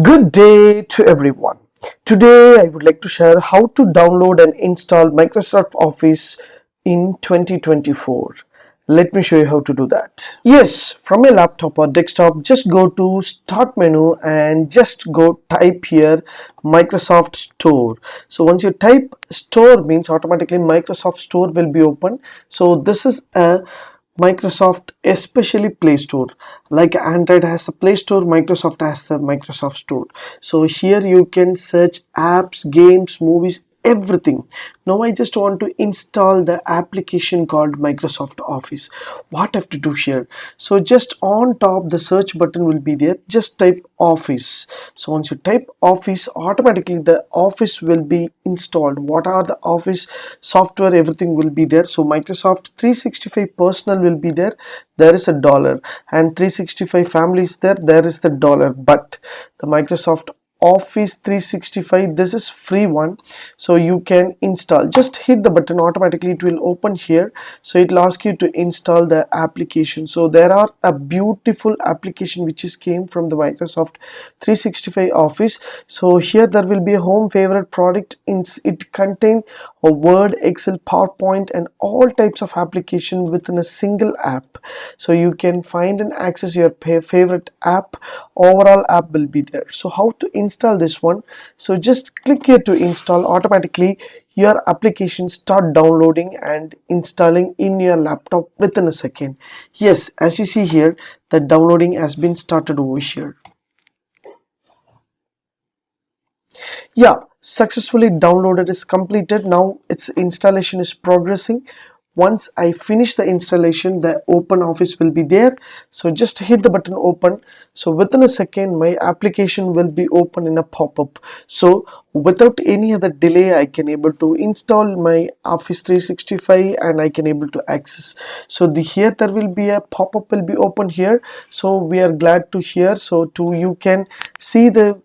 Good day to everyone. Today I would like to share how to download and install Microsoft Office in 2024. Let me show you how to do that. Yes, from your laptop or desktop, just go to Start menu and just go type here Microsoft Store. So once you type Store means automatically Microsoft Store will be open. So this is a Microsoft, especially Play Store. Like Android has the Play Store, Microsoft has the Microsoft Store. So here you can search apps, games, movies, everything. Now I just want to install the application called Microsoft Office. What I have to do here? So just on top the search button will be there. Just type Office. So once you type Office, automatically the Office will be installed. What are the Office software? Everything will be there. So Microsoft 365 Personal will be there. There is a dollar, and 365 family is there. There is the dollar. But the Microsoft Office 365, this is free one, so you can install. Just hit the button, automatically it will open here. So it will ask you to install the application. So there are a beautiful application which is came from the Microsoft 365 Office. So here there will be a home favorite product. It contain a Word, Excel, PowerPoint and all types of application within a single app. So you can find and access your favorite app. Overall app will be there. So how to install this one? So just click here to install. Automatically your application start downloading and installing in your laptop within a second. Yes, as you see here, the downloading has been started over here. Yeah, successfully downloaded is completed. Now its installation is progressing. Once I finish the installation, the open office will be there. So just hit the button open. So within a second my application will be open in a pop-up. So without any other delay I can able to install my Office 365 and I can able to access. So here there will be a pop-up will be open here. So we are glad to hear. So you can see the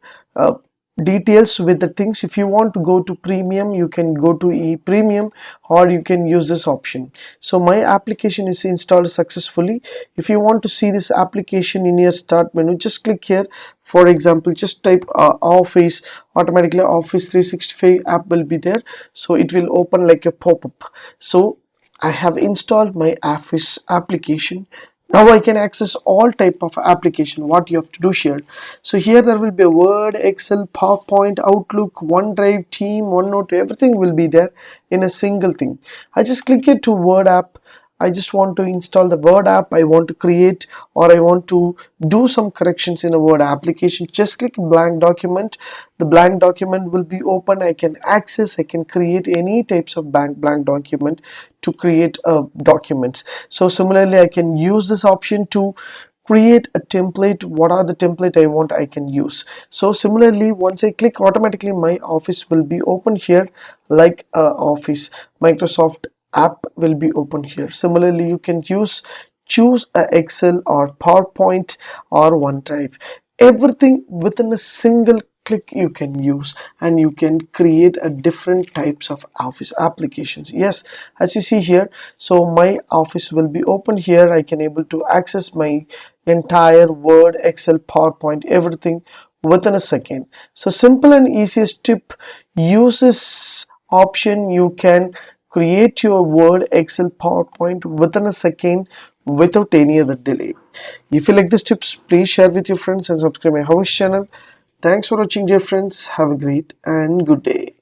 details with the things. If you want to go to premium, you can go to premium, or you can use this option. So my application is installed successfully. If you want to see this application in your start menu, just click here. For example, just type Office. Automatically Office 365 app will be there. So it will open like a pop-up. So I have installed my Office application. Now I can access all type of application. What you have to do here? So here there will be a Word, Excel, PowerPoint, Outlook, OneDrive, Team, OneNote, everything will be there in a single thing. I just click it to Word app. I just want to install the Word app. I want to create, or I want to do some corrections in a Word application. Just click blank document. The blank document will be open. I can access, I can create any types of blank document to create documents. So similarly I can use this option to create a template. What are the template I want, I can use. So similarly once I click, automatically my office will be open here, like Office Microsoft app will be open here. Similarly you can choose a Excel or PowerPoint or OneDrive. Everything within a single click you can use, and you can create a different types of Office applications. Yes, as you see here, so my Office will be open here. I can able to access my entire Word, Excel, PowerPoint, everything within a second. So simple and easiest tip, use this option. You can create your Word, Excel, PowerPoint within a second without any other delay. If you like these tips, please share with your friends and subscribe my HowXT channel. Thanks for watching, dear friends. Have a great and good day.